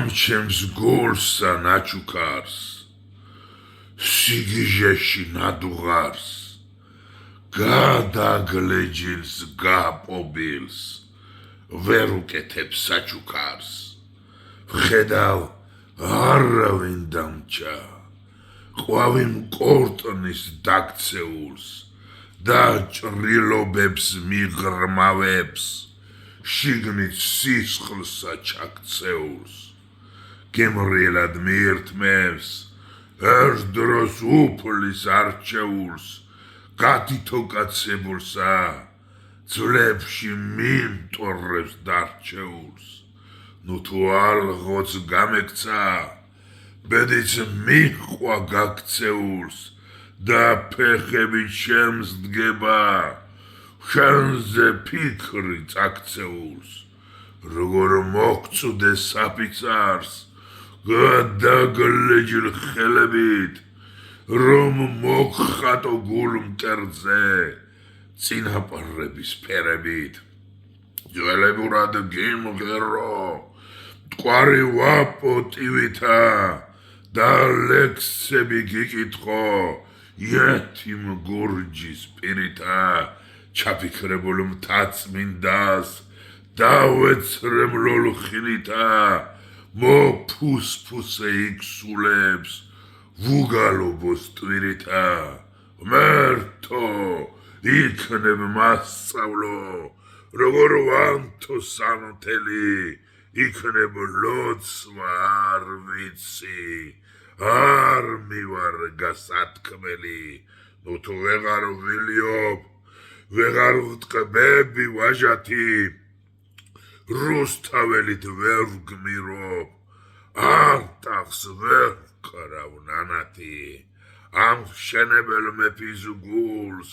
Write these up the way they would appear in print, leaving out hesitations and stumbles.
ჩემს გულსა ნაჩუქარს სიგიჟეში ნადუღარს გადაგლეჯილს გაპობილს ვერ უკეთებს საჩუქარს ვხედავ არავინ დამჭა ყვავი მკორტნის დაქცეულს და ჭრილობებს მიღრმავებს შიგნით სისხლსა ჩაქცეულს გემრიელად მიირთმევს ერთ დროს უფლის არჩეულს გათითოკაცებულსა ძვლებში მინტორებს დარჩეულს ნუ თუ ალღოც გამექცა ბედიც მიჰყვა გაქცეულს და ფეხები ჩემს დგება შენზე ფიქრი წაქცეულს როგორ მოგწუდე საფიცარს გადაგლეჯილ ხელებით რომ მოგხატო გულ მკერდზე წინაპრების ფერებით ძველებურად გიმღერო მტკვარი ვაპოტივითა და ლექსები გიკითხო იეთიმ გურჯის პირითა ჩაფიქრებულ მთაწმინდას დავეცრემლოლ ხილითა მოფუსფუსე იქსულებს ვუგალობოს ტვირითა მერთო იქნებ მასწავლო როგორ ვანთო სამთელი იქნებ ლოცვა არ ვიცი არ მივარ გასათქმელი ნუ თუ ვეღარ ვილიობ ვეღარ ვტყბები ვაჟათი რუსთაველით ვერ ვგმირობ არტახს ვერ ვკრავ ნანათი ამ შენებელ მეფის გულს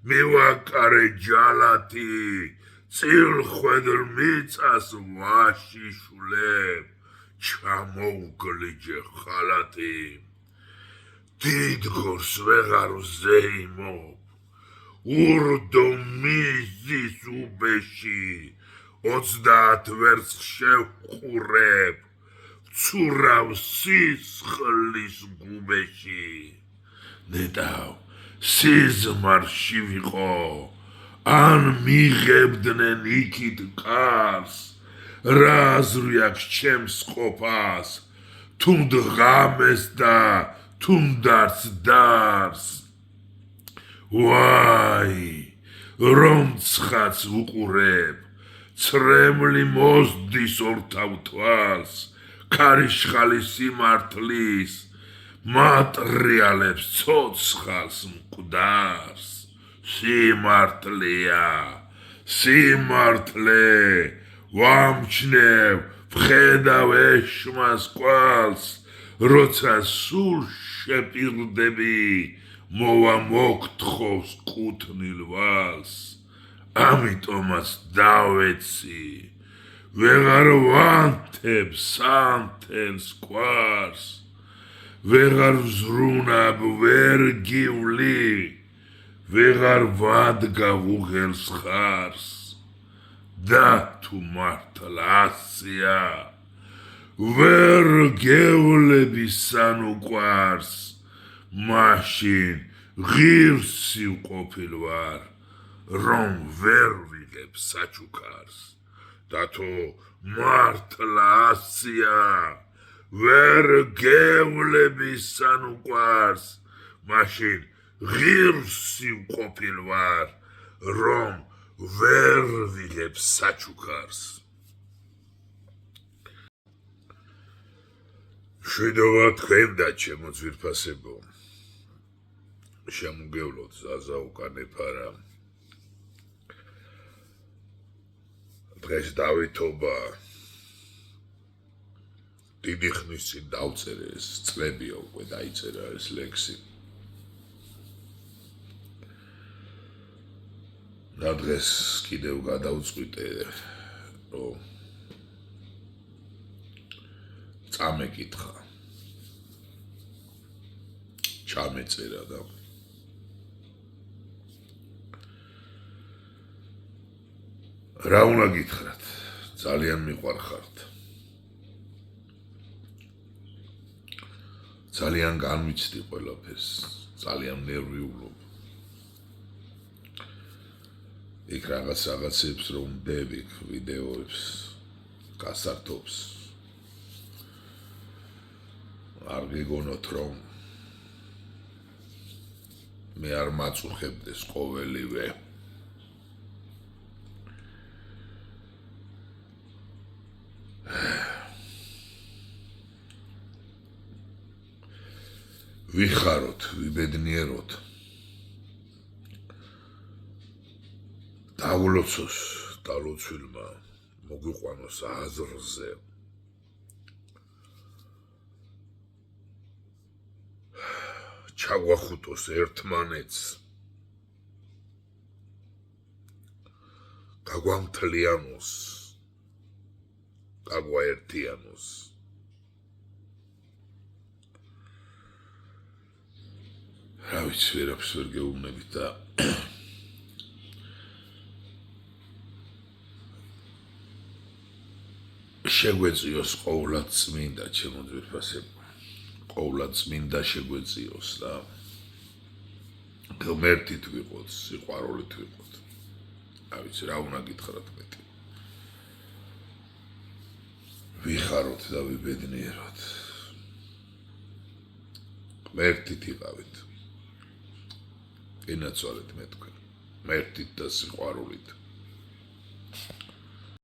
მივაკარე ჯალათი წილხვედრ მიწას ვაშიშვლებ ჩამოუგლიჯე ხალათი დიდგორს ვეღარ ვზეიმობ ურდო მიზის უბეში 30 ვერცხ შევყურებ ვცურავ სისხლის გუბეში ნეტავ სიზმარში ვიყო ან მიღებდნენ იქით კარს რა აზრი აქვს ჩემს ყოფას თუნდ ღამეს და თუნდაც დარს ვაი რომ ცხაც ვუყურებ ცრემლი მოსდის ორთავ თვალს ქარიშხალის სიმართლის მატრიალებს ცოცხალს მკვდარს სიმართლეა სიმართლე ვამჩნევ ვხედავ ეშმას კვალს როცა სულ შეპირდები მოვა მოგთხოვს კუთნილ ვალს ამიტომაც დავეცი ვეღარ ვანთებ სანთელს კვარს ვეღარ ვზრუნავ ვერ გივლი ვეღარ ვადგა უღელს ხარს და თუ მართლა ასია ვერ გევლები სანუ კვარს მაშინ ღირსი ვყოფილ ვარ რომ ვერ ვიღებ საჩუქარს და თუ მართლა ასია ვერ გევლები სანუ კვარს მაშინ ღირსი ვყოფილ ვარ რომ ვერ ვიღებ საჩუქარს შვიდობა თქვენდა ჩემო ძვირფასებო შემოგევლოთ ზაზა უკანეფარა დღეს დავითობა დიდი ხნის წინ დავწერე ეს წლებია უკვე დაიწერა ეს ლექსი და დღეს კიდევ გადავწყვიტე რომ წამეკითხა ჩამეწერა და რა უნდა გითხრათ ძალიან მიყვარხართ ძალიან განვიცდი ყველაფერს, ძალიან ნერვიულობ. იქ რაღაცებს რომ დები ვიდეოებს, გასართობს. არ გიგონოთ რომ მე არ მაწუხებდეს ყოველივე. ვიხაროთ, ვიბედნიეროთ. დავლოცოს დალოცვილმა მოგვიყვანოს აზრზე. ჩაგვახუტოს ერთმანეთს. გაგვამთლიანოს. გაგვაერთიანოს. რა ვიცი, ვერაფერს ვერ გეუბნებით და შეგვეწიოს ყოვლად წმინდა ჩემო ძვირფასებო. ყოვლად წმინდა შეგვეწიოს და ღმერთით ვიყოთ, სიყვარულით ვიყოთ. რა ვიცი, რა უნდა გითხრათ მეტი. ვიხაროთ და ვიბედნიეროთ. ღმერთით იყავით. ინაცვალეთ მე თქვენ. ღმერთით და სიყვარულით.